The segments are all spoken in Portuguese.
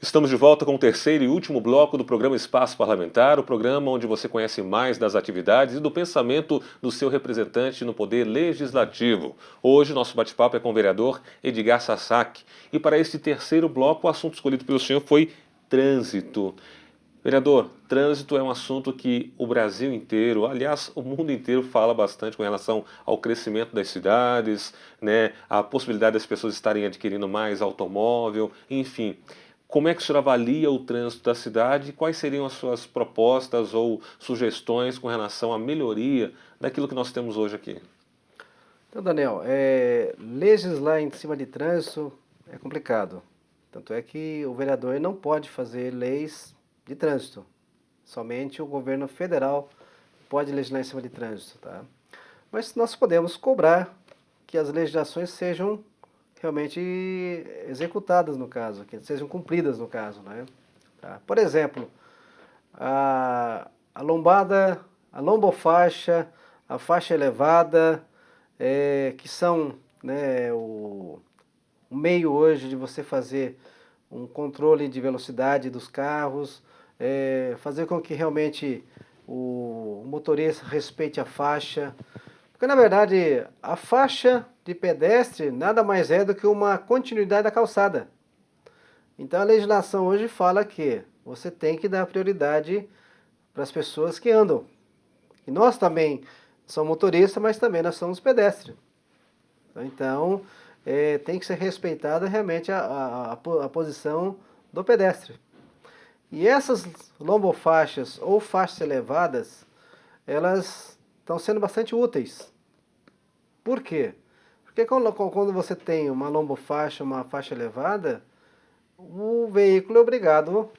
Estamos de volta com o terceiro e último bloco do programa Espaço Parlamentar, o programa onde você conhece mais das atividades e do pensamento do seu representante no Poder Legislativo. Hoje, nosso bate-papo é com o vereador Edgar Sasaki. E para este terceiro bloco, o assunto escolhido pelo senhor foi trânsito. Vereador, trânsito é um assunto que o Brasil inteiro, aliás, o mundo inteiro fala bastante com relação ao crescimento das cidades, né, a possibilidade das pessoas estarem adquirindo mais automóvel, enfim. Como é que o senhor avalia o trânsito da cidade e quais seriam as suas propostas ou sugestões com relação à melhoria daquilo que nós temos hoje aqui? Então, Daniel, legislar em cima de trânsito é complicado. Tanto é que o vereador não pode fazer leis de trânsito. Somente o governo federal pode legislar em cima de trânsito, tá? Mas nós podemos cobrar que as legislações sejam realmente executadas no caso, que sejam cumpridas no caso, né? Tá? Por exemplo, a lombada, a lombofaixa, a faixa elevada, que são, né, o meio hoje de você fazer um controle de velocidade dos carros, fazer com que realmente o motorista respeite a faixa. Porque, na verdade, a faixa de pedestre nada mais é do que uma continuidade da calçada. Então, a legislação hoje fala que você tem que dar prioridade para as pessoas que andam. E nós também somos motoristas, mas também nós somos pedestres. Então, tem que ser respeitada realmente a posição do pedestre. E essas lombofaixas ou faixas elevadas, elas estão sendo bastante úteis. Por quê? Porque quando você tem uma lombofaixa, uma faixa elevada, o veículo é obrigado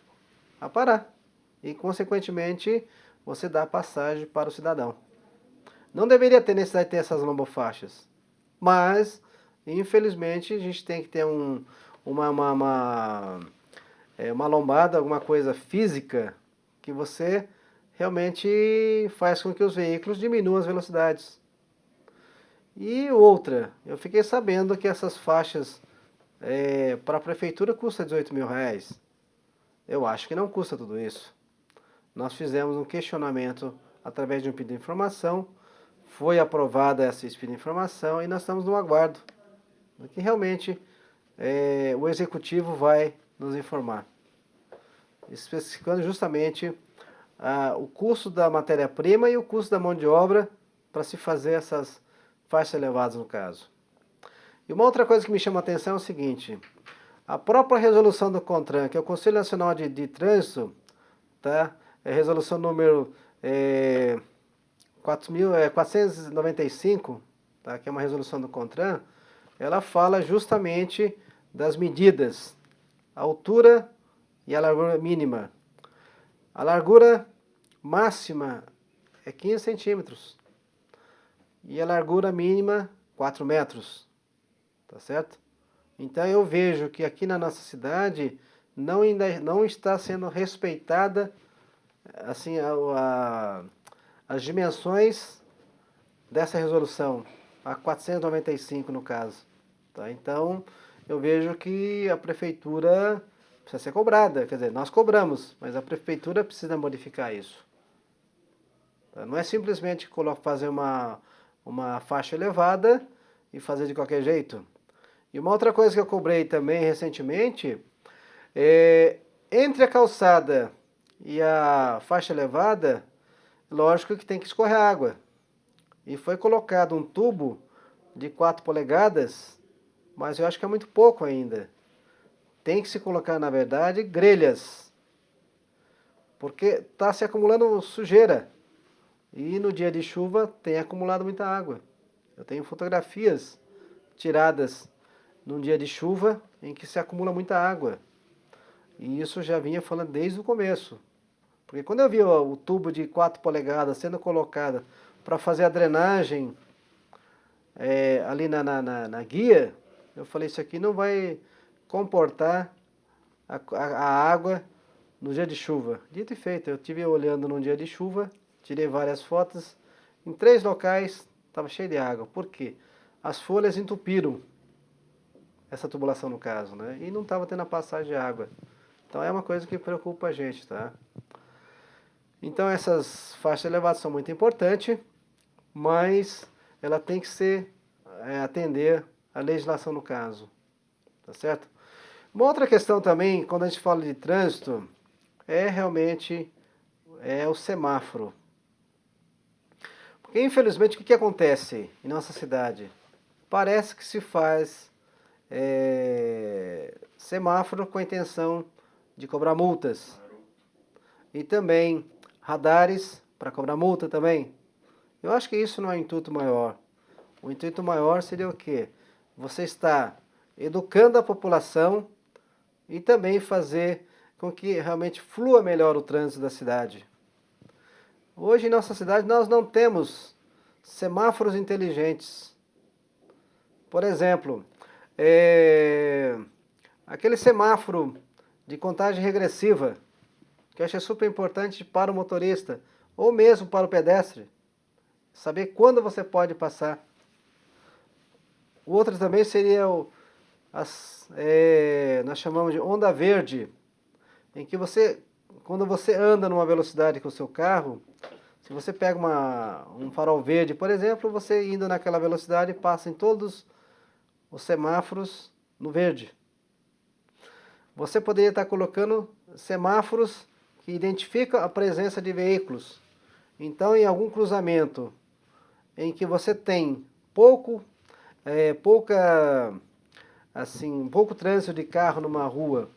a parar. E, consequentemente, você dá passagem para o cidadão. Não deveria ter necessidade de ter essas lombofaixas. Mas, infelizmente, a gente tem que ter uma lombada, alguma coisa física, que você realmente faz com que os veículos diminuam as velocidades. E outra, eu fiquei sabendo que essas faixas para a prefeitura custa R$18.000. Eu acho que não custa tudo isso. Nós fizemos um questionamento através de um pedido de informação, foi aprovada essa pedido de informação e nós estamos no aguardo do que realmente o executivo vai nos informar, especificando justamente o custo da matéria-prima e o custo da mão de obra para se fazer essas faixas elevadas no caso. E uma outra coisa que me chama a atenção é o seguinte: a própria resolução do CONTRAN, que é o Conselho Nacional de Trânsito, tá? É a resolução número 495, tá? Que é uma resolução do CONTRAN, ela fala justamente das medidas, a altura e a largura mínima. A largura máxima é 15 centímetros e a largura mínima 4 metros, tá certo? Então eu vejo que aqui na nossa cidade ainda não está sendo respeitada assim, as dimensões dessa resolução, a 495 no caso. Tá? Então eu vejo que a prefeitura precisa ser cobrada, quer dizer, nós cobramos, mas a prefeitura precisa modificar isso. Tá? Não é simplesmente fazer uma faixa elevada e fazer de qualquer jeito. E uma outra coisa que eu cobrei também recentemente, entre a calçada e a faixa elevada, lógico que tem que escorrer água. E foi colocado um tubo de 4 polegadas, mas eu acho que é muito pouco ainda. Tem que se colocar, na verdade, grelhas, porque está se acumulando sujeira. E no dia de chuva tem acumulado muita água. Eu tenho fotografias tiradas num dia de chuva em que se acumula muita água. E isso já vinha falando desde o começo. Porque quando eu vi o tubo de 4 polegadas sendo colocado para fazer a drenagem ali na guia, eu falei, isso aqui não vai comportar a água no dia de chuva. Dito e feito, eu estive olhando num dia de chuva, tirei várias fotos, em 3 locais estava cheio de água. Por quê? As folhas entupiram essa tubulação no caso, né? E não estava tendo a passagem de água. Então é uma coisa que preocupa a gente, tá? Então essas faixas elevadas são muito importantes, mas ela tem que ser atender a legislação no caso, tá certo? Uma outra questão também, quando a gente fala de trânsito, é realmente o semáforo. Porque infelizmente o que acontece em nossa cidade? Parece que se faz semáforo com a intenção de cobrar multas. E também radares para cobrar multa também. Eu acho que isso não é o intuito maior. O intuito maior seria o quê? Você está educando a população e também fazer com que realmente flua melhor o trânsito da cidade. Hoje em nossa cidade nós não temos semáforos inteligentes. Por exemplo, aquele semáforo de contagem regressiva, que eu acho super importante para o motorista, ou mesmo para o pedestre, saber quando você pode passar. O outro também seria nós chamamos de onda verde, em que você, quando você anda numa velocidade com o seu carro, se você pega um farol verde, por exemplo, você indo naquela velocidade passa em todos os semáforos no verde. Você poderia estar colocando semáforos que identificam a presença de veículos. Então, em algum cruzamento em que você tem pouco trânsito de carro numa rua,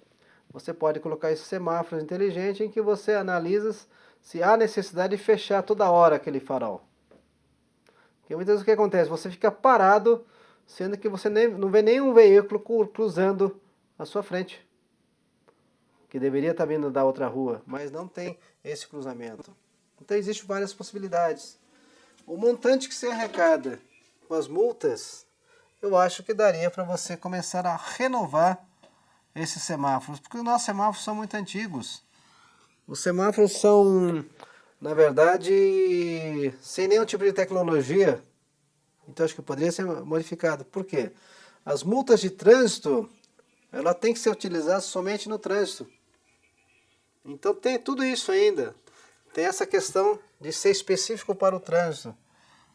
você pode colocar esses semáforos inteligentes em que você analisa se há necessidade de fechar toda hora aquele farol. Porque muitas vezes o que acontece? Você fica parado, sendo que você não vê nenhum veículo cruzando a sua frente, que deveria estar vindo da outra rua, mas não tem esse cruzamento. Então existem várias possibilidades. O montante que você arrecada com as multas, eu acho que daria para você começar a renovar esses semáforos, porque os nossos semáforos são muito antigos. Os semáforos são, na verdade, sem nenhum tipo de tecnologia. Então acho que poderia ser modificado. Por quê? As multas de trânsito, ela tem que ser utilizada somente no trânsito. Então tem tudo isso ainda. Tem essa questão de ser específico para o trânsito.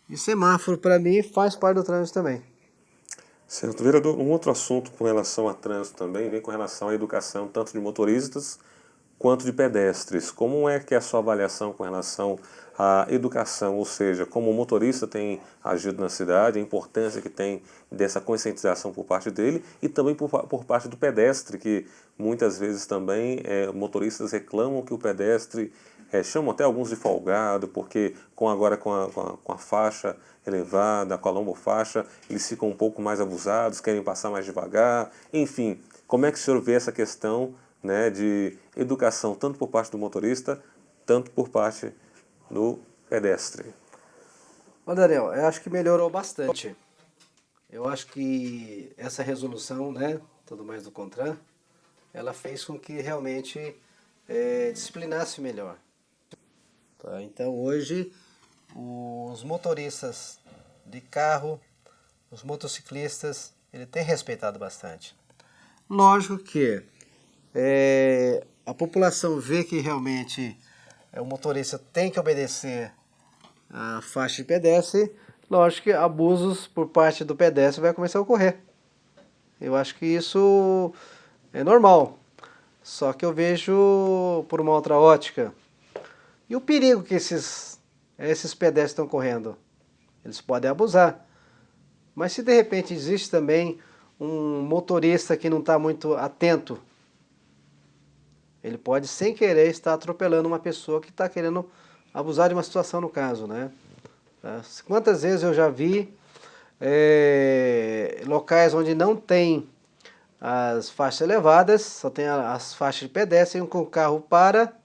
E semáforo, para mim, faz parte do trânsito também. Certo. Vereador, um outro assunto com relação a trânsito também vem com relação à educação, tanto de motoristas quanto de pedestres. Como é que é a sua avaliação com relação à educação, ou seja, como o motorista tem agido na cidade, a importância que tem dessa conscientização por parte dele e também por parte do pedestre, que muitas vezes também motoristas reclamam que o pedestre, chamam até alguns de folgado, porque agora com a faixa elevada, com a lombofaixa, eles ficam um pouco mais abusados, querem passar mais devagar, enfim. Como é que o senhor vê essa questão, né, de educação, tanto por parte do motorista, tanto por parte do pedestre? Ô Daniel, eu acho que melhorou bastante. Eu acho que essa resolução, né, tudo mais do CONTRAN, ela fez com que realmente disciplinasse melhor. Tá? Então hoje os motoristas de carro, os motociclistas, ele tem respeitado bastante. Lógico que a população vê que realmente o motorista tem que obedecer a faixa de pedestre, lógico que abusos por parte do pedestre vai começar a ocorrer. Eu acho que isso é normal. Só que eu vejo por uma outra ótica. E o perigo que esses pedestres estão correndo? Eles podem abusar. Mas se de repente existe também um motorista que não está muito atento, ele pode sem querer estar atropelando uma pessoa que está querendo abusar de uma situação no caso, né? Quantas vezes eu já vi locais onde não tem as faixas elevadas, só tem as faixas de pedestre, o carro para,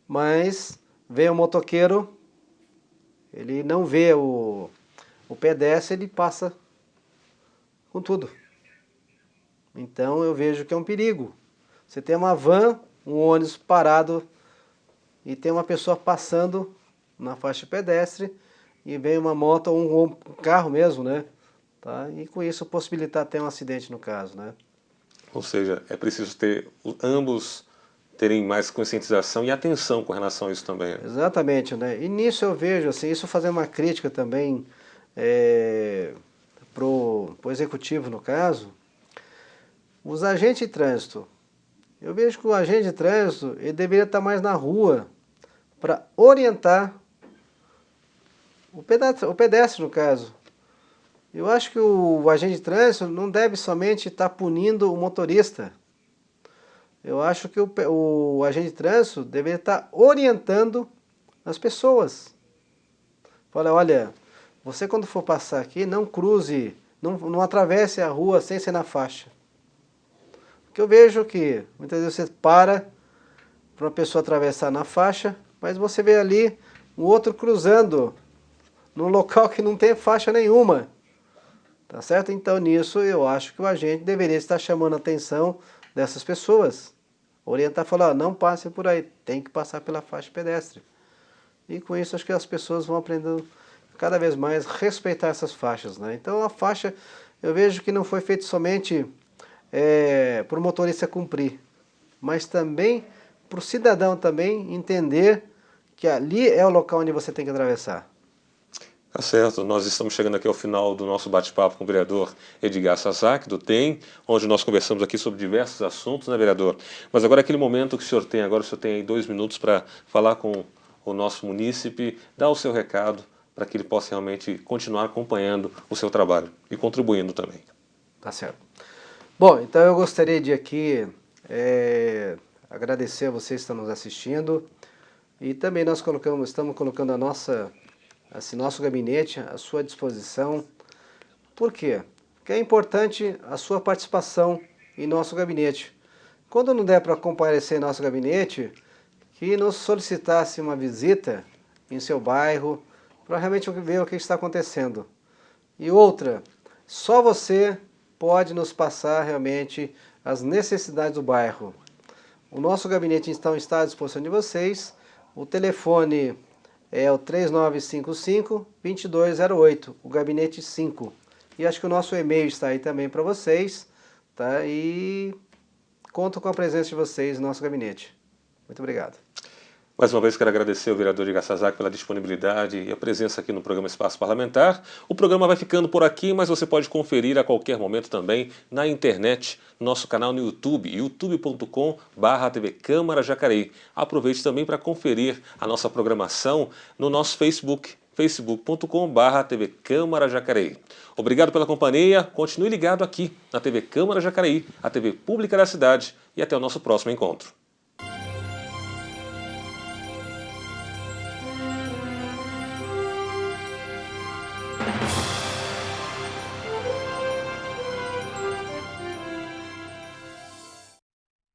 mas vem o motoqueiro, ele não vê o pedestre, ele passa com tudo. Então eu vejo que é um perigo. Você tem uma van, um ônibus parado e tem uma pessoa passando na faixa pedestre e vem uma moto ou um carro mesmo, né? Tá? E com isso possibilitar até um acidente no caso, né? Ou seja, é preciso ter ambos terem mais conscientização e atenção com relação a isso também. Né? Exatamente, né? E nisso eu vejo, assim, isso fazendo uma crítica também pro executivo, no caso, os agentes de trânsito. Eu vejo que o agente de trânsito, ele deveria estar mais na rua para orientar o pedestre, no caso. Eu acho que o agente de trânsito não deve somente estar punindo o motorista. Eu acho que o agente de trânsito deveria estar orientando as pessoas. Fala, olha, você quando for passar aqui, não cruze, não atravesse a rua sem ser na faixa. Porque eu vejo que muitas vezes você para uma pessoa atravessar na faixa, mas você vê ali um outro cruzando num local que não tem faixa nenhuma. Tá certo? Então nisso eu acho que o agente deveria estar chamando a atenção dessas pessoas. Orientar, falar, não passe por aí, tem que passar pela faixa pedestre. E com isso acho que as pessoas vão aprendendo cada vez mais a respeitar essas faixas. Né? Então a faixa, eu vejo que não foi feita somente para o motorista cumprir, mas também para o cidadão também entender que ali é o local onde você tem que atravessar. Tá certo, nós estamos chegando aqui ao final do nosso bate-papo com o vereador Edgar Sasaki, do TEM, onde nós conversamos aqui sobre diversos assuntos, né, vereador? Mas agora aquele momento que o senhor tem, agora o senhor tem aí 2 minutos para falar com o nosso munícipe, dar o seu recado para que ele possa realmente continuar acompanhando o seu trabalho e contribuindo também. Tá certo. Bom, então eu gostaria de aqui agradecer a vocês que estão nos assistindo e também nós estamos colocando nosso gabinete à sua disposição. Por quê? Porque é importante a sua participação em nosso gabinete. Quando não der para comparecer em nosso gabinete, que nos solicitasse uma visita em seu bairro para realmente ver o que está acontecendo. E outra, só você pode nos passar realmente as necessidades do bairro. O nosso gabinete então está à disposição de vocês. O telefone é o 3955-2208, o gabinete 5. E acho que o nosso e-mail está aí também para vocês, tá? E conto com a presença de vocês no nosso gabinete. Muito obrigado. Mais uma vez quero agradecer ao vereador Edgar Sasaki pela disponibilidade e a presença aqui no programa Espaço Parlamentar. O programa vai ficando por aqui, mas você pode conferir a qualquer momento também na internet, no nosso canal no YouTube, youtube.com/TV Câmara Jacareí. Aproveite também para conferir a nossa programação no nosso Facebook, facebook.com/TV Câmara Jacareí. Obrigado pela companhia, continue ligado aqui na TV Câmara Jacareí, a TV pública da cidade, e até o nosso próximo encontro.